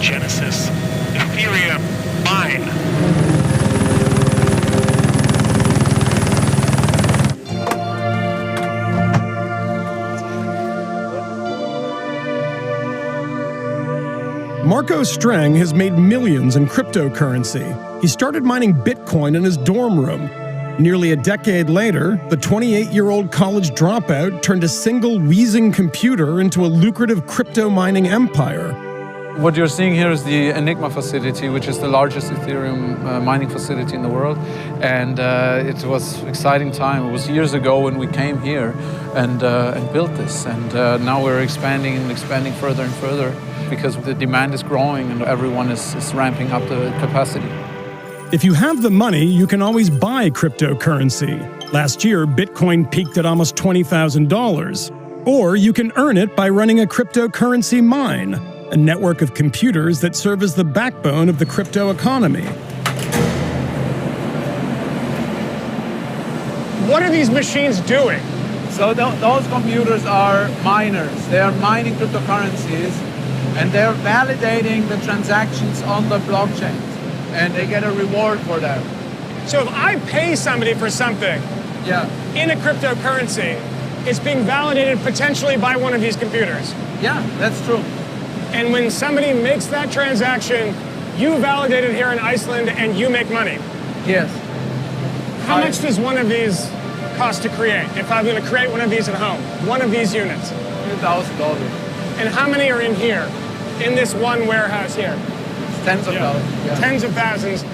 Genesis, Ethereum, mine. Marco Streng has made millions in cryptocurrency. He started mining Bitcoin in his dorm room. Nearly a decade later, the 28-year-old college dropout turned a single wheezing computer into a lucrative crypto mining empire. What you're seeing here is the Enigma facility, which is the largest Ethereum mining facility in the world. And it was an exciting time. It was years ago when we came here and built this. And now we're expanding and expanding further and further because the demand is growing and everyone is ramping up the capacity. If you have the money, you can always buy cryptocurrency. Last year, Bitcoin peaked at almost $20,000. Or you can earn it by running a cryptocurrency mine, a network of computers that serve as the backbone of the crypto economy. What are these machines doing? So those computers are miners. They are mining cryptocurrencies and they're validating the transactions on the blockchain. And they get a reward for that. So if I pay somebody for something in a cryptocurrency, it's being validated potentially by one of these computers. Yeah, that's true. And when somebody makes that transaction, you validate it here in Iceland and you make money. Yes. How much does one of these cost to create? If I'm going to create one of these at home, one of these units. $2,000. And how many are in here, in this one warehouse here? Tens of thousands. Yeah. Tens of thousands.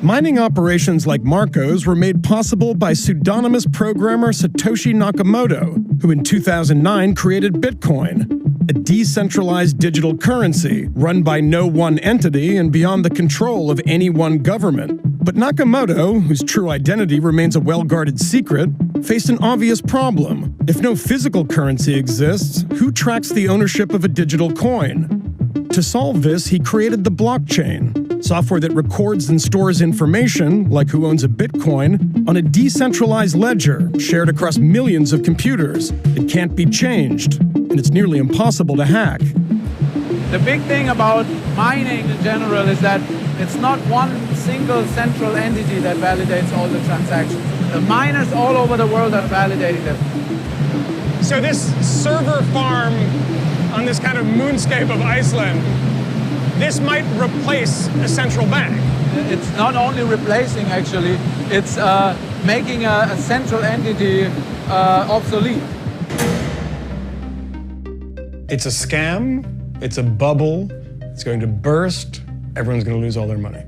Mining operations like Marco's were made possible by pseudonymous programmer Satoshi Nakamoto, who in 2009 created Bitcoin, a decentralized digital currency run by no one entity and beyond the control of any one government. But Nakamoto, whose true identity remains a well-guarded secret, faced an obvious problem. If no physical currency exists, who tracks the ownership of a digital coin? To solve this, he created the blockchain, software that records and stores information, like who owns a Bitcoin, on a decentralized ledger shared across millions of computers. It can't be changed, and it's nearly impossible to hack. The big thing about mining in general is that it's not one single central entity that validates all the transactions. The miners all over the world are validating them. So this server farm on this kind of moonscape of Iceland, this might replace a central bank. It's not only replacing, actually, it's making a central entity obsolete. It's a scam, it's a bubble, it's going to burst, everyone's going to lose all their money.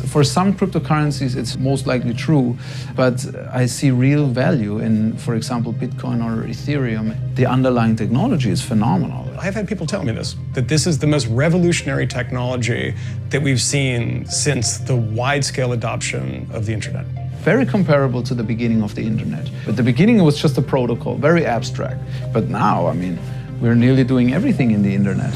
For some cryptocurrencies, it's most likely true, but I see real value in, for example, Bitcoin or Ethereum. The underlying technology is phenomenal. I've had people tell me this, that this is the most revolutionary technology that we've seen since the wide-scale adoption of the internet. Very comparable to the beginning of the internet. At the beginning, it was just a protocol, very abstract. But now, I mean, we're nearly doing everything in the internet.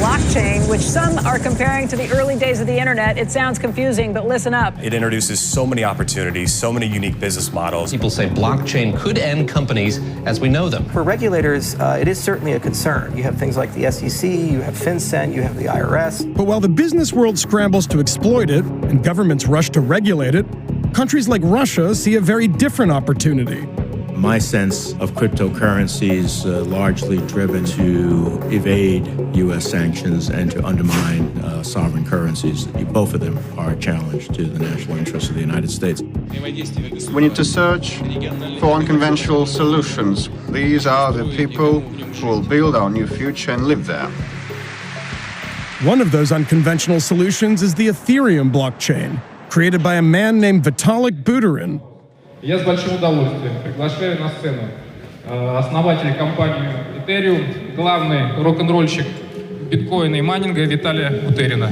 Blockchain, which some are comparing to the early days of the internet. It sounds confusing, but listen up. It introduces so many opportunities, so many unique business models. People say blockchain could end companies as we know them. For regulators, it is certainly a concern. You have things like the SEC, you have FinCEN, you have the IRS. But while the business world scrambles to exploit it and governments rush to regulate it, countries like Russia see a very different opportunity. My sense of cryptocurrency is largely driven to evade U.S. sanctions and to undermine sovereign currencies. Both of them are a challenge to the national interests of the United States. We need to search for unconventional solutions. These are the people who will build our new future and live there. One of those unconventional solutions is the Ethereum blockchain, created by a man named Vitalik Buterin. Я с большим удовольствием приглашаю на сцену основателя компании Ethereum, главный рок-н-ролльщик биткоина и майнинга Виталия Бутерина.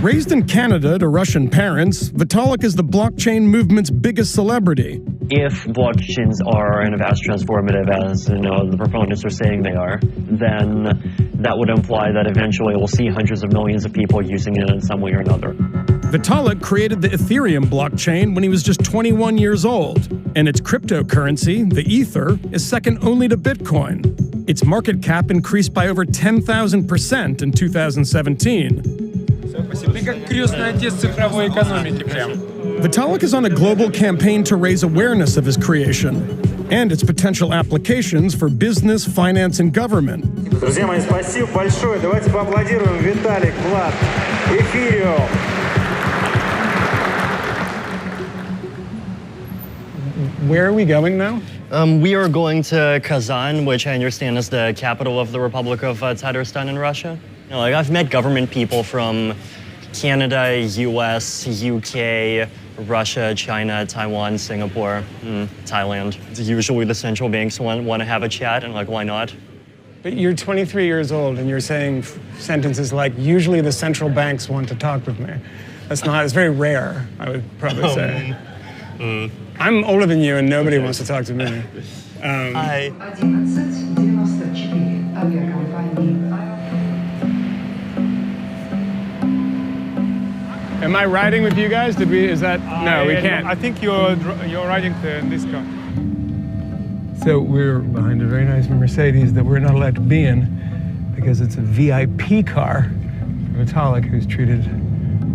Raised in Canada to Russian parents, Vitalik is the blockchain movement's biggest celebrity. If blockchains are as transformative as the proponents are saying they are, then that would imply that eventually we'll see hundreds of millions of people using it in some way or another. Vitalik created the Ethereum blockchain when he was just 21 years old, and its cryptocurrency, the Ether, is second only to Bitcoin. Its market cap increased by over 10,000% in 2017. Vitalik is on a global campaign to raise awareness of his creation and its potential applications for business, finance, and government. Друзья мои, спасибо большое. Давайте поаплодируем Виталик, Влад, Эфириум. Where are we going now? We are going to Kazan, which I understand is the capital of the Republic of Tatarstan in Russia. You know, like, I've met government people from Canada, US, UK, Russia, China, Taiwan, Singapore, Thailand. Usually the central banks want to have a chat, and like, why not? But you're 23 years old and you're saying sentences like, usually the central banks want to talk with me. It's very rare, I would probably say. I'm older than you and nobody wants to talk to me. Hi. Am I riding with you guys? No, we can't. I think you're riding this car. So we're behind a very nice Mercedes that we're not allowed to be in because it's a VIP car for Vitalik, who's treated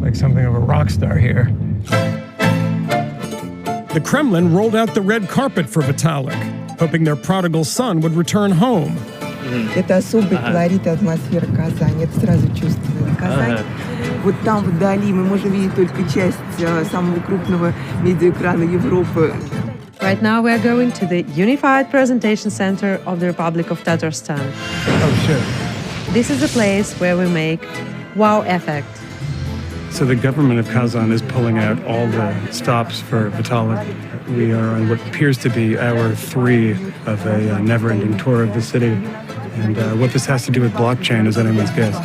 like something of a rock star here. The Kremlin rolled out the red carpet for Vitalik, hoping their prodigal son would return home. Это особый колорит и атмосфера Казани. Это сразу чувствуется. Казань. Вот там вдали мы можем видеть только часть самого крупного медиаэкрана Европы. Right now we are going to the Unified Presentation Center of the Republic of Tatarstan. Oh, shit. This is a place where we make wow effect. So the government of Kazan is pulling out all the stops for Vitalik. We are on what appears to be hour 3 of a never-ending tour of the city. And what this has to do with blockchain is anyone's guess.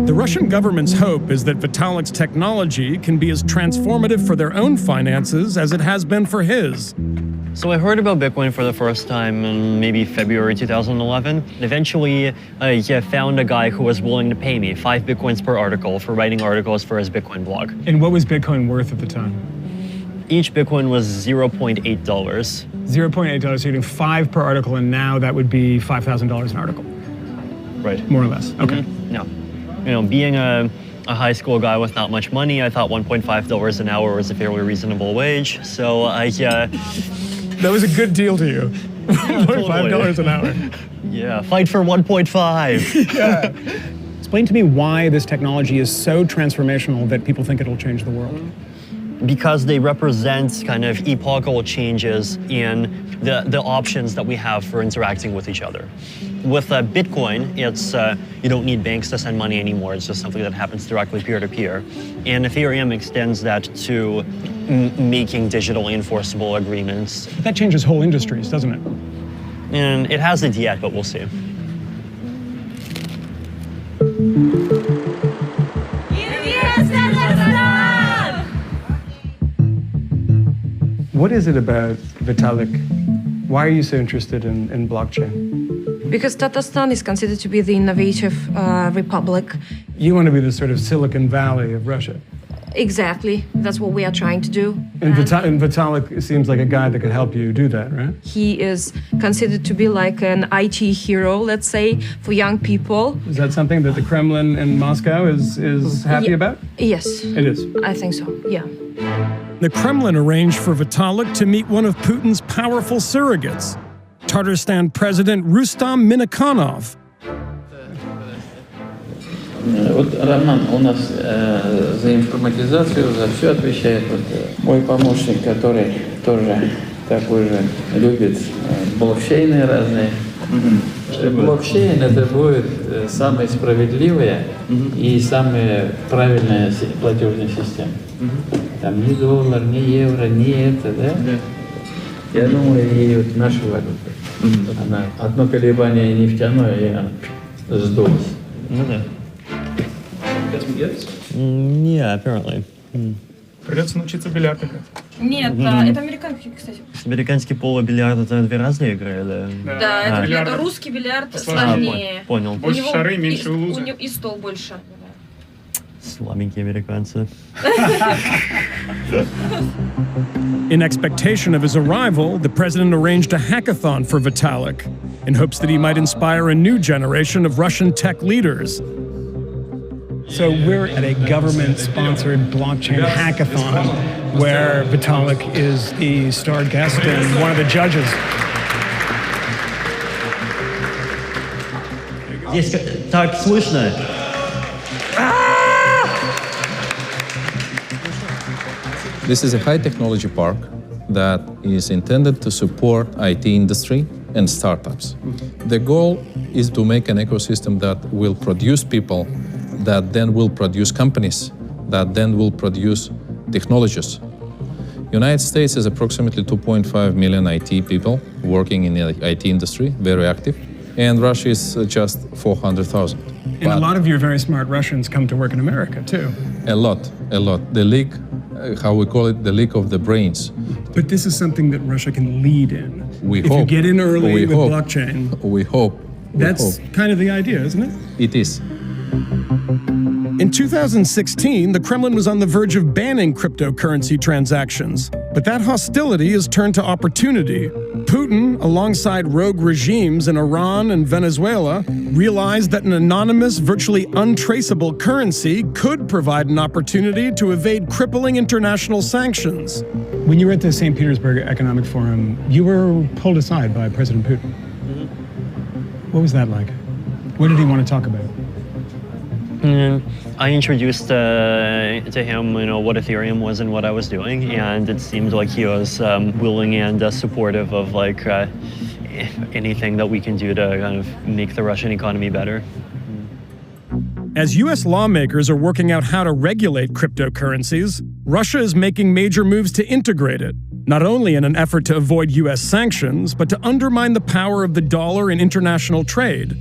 The Russian government's hope is that Vitalik's technology can be as transformative for their own finances as it has been for his. So I heard about Bitcoin for the first time in maybe February 2011. Eventually, I found a guy who was willing to pay me 5 Bitcoins per article for writing articles for his Bitcoin blog. And what was Bitcoin worth at the time? Each Bitcoin was $0.8. $0.8, so you're getting 5 per article, and now that would be $5,000 an article. Right. More or less, okay. Yeah. You know, being a high school guy with not much money, I thought $1.5 an hour was a fairly reasonable wage, so That was a good deal to you. $1.5 an hour. Yeah, fight for 1.5. Yeah. Explain to me why this technology is so transformational that people think it'll change the world. Because they represent kind of epochal changes in the options that we have for interacting with each other. With Bitcoin, it's you don't need banks to send money anymore. It's just something that happens directly peer-to-peer. And Ethereum extends that to making digitally enforceable agreements. That changes whole industries, doesn't it? And it hasn't yet, but we'll see. What is it about Vitalik? Why are you so interested in blockchain? Because Tatarstan is considered to be the innovative republic. You want to be the sort of Silicon Valley of Russia. Exactly. That's what we are trying to do. And Vitalik seems like a guy that could help you do that, right? He is considered to be like an IT hero, let's say, for young people. Is that something that the Kremlin in Moscow is happy about? Yes. It is? I think so, yeah. The Kremlin arranged for Vitalik to meet one of Putin's powerful surrogates, Tatarstan President Rustam Minakhanov. Вот Роман у нас за информатизацию, за все отвечает. Вот, мой помощник, который тоже такой же любит блокчейны разные. Блокчейн это будет самая справедливая и самая правильная платежная система. Там ни доллар, ни евро, ни это, да? Я думаю, и вот наша валюта. Она одно колебание нефтяное, и она сдулась. Ну да. Yeah, apparently. Придется научиться бильярд играть. Нет, это американский, кстати. Американский поло бильярд — это 2 разные игры, да? Да, это русский бильярд сложнее. Понял. Больше шары, меньше лузы. И стол больше. Слабенькие американцы. In expectation of his arrival, the president arranged a hackathon for Vitalik in hopes that he might inspire a new generation of Russian tech leaders. So we're at a government-sponsored blockchain hackathon where Vitalik is the star guest and one of the judges. Здесь так слышно. This is a high-technology park that is intended to support IT industry and startups. The goal is to make an ecosystem that will produce people, that then will produce companies, that then will produce technologies. United States has approximately 2.5 million IT people working in the IT industry, very active, and Russia is just 400,000. And a lot of your very smart Russians come to work in America, too. A lot. The league, how we call it, the league of the brains. But this is something that Russia can lead in. We if hope. you get in early We with hope. blockchain. We hope. That's kind of the idea, isn't it? It is. In 2016, the Kremlin was on the verge of banning cryptocurrency transactions. But that hostility has turned to opportunity. Putin, alongside rogue regimes in Iran and Venezuela, realized that an anonymous, virtually untraceable currency could provide an opportunity to evade crippling international sanctions. When you were at the St. Petersburg Economic Forum, you were pulled aside by President Putin. What was that like? What did he want to talk about? I introduced to him, what Ethereum was and what I was doing, and it seemed like he was willing and supportive of anything that we can do to kind of make the Russian economy better. As U.S. lawmakers are working out how to regulate cryptocurrencies, Russia is making major moves to integrate it, not only in an effort to avoid U.S. sanctions, but to undermine the power of the dollar in international trade.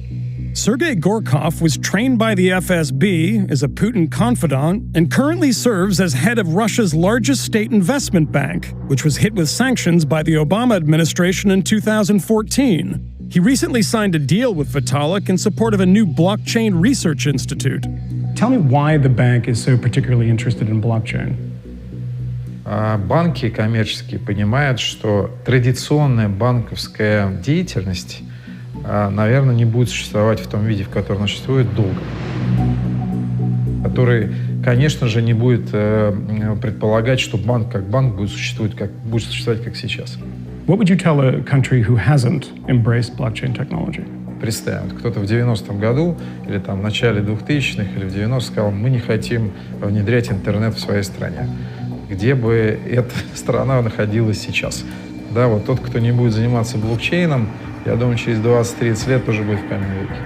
Sergei Gorkov was trained by the FSB as a Putin confidant and currently serves as head of Russia's largest state investment bank, which was hit with sanctions by the Obama administration in 2014. He recently signed a deal with Vitalik in support of a new blockchain research institute. Tell me why the bank is so particularly interested in blockchain. Банки коммерческие понимают, что традиционная банковская деятельность, наверное, не будет существовать в том виде, в котором она существует, долго. Который, конечно же, не будет предполагать, что банк как банк будет существовать как сейчас. What would you tell a country who hasn't embraced blockchain technology? Представим, кто-то в 90-м году, или там в начале 2000-х, или в 90-х сказал, мы не хотим внедрять интернет в своей стране. Где бы эта страна находилась сейчас? Да, вот тот, кто не будет заниматься блокчейном, я думаю, через 20-30 лет тоже будет в каменном веке.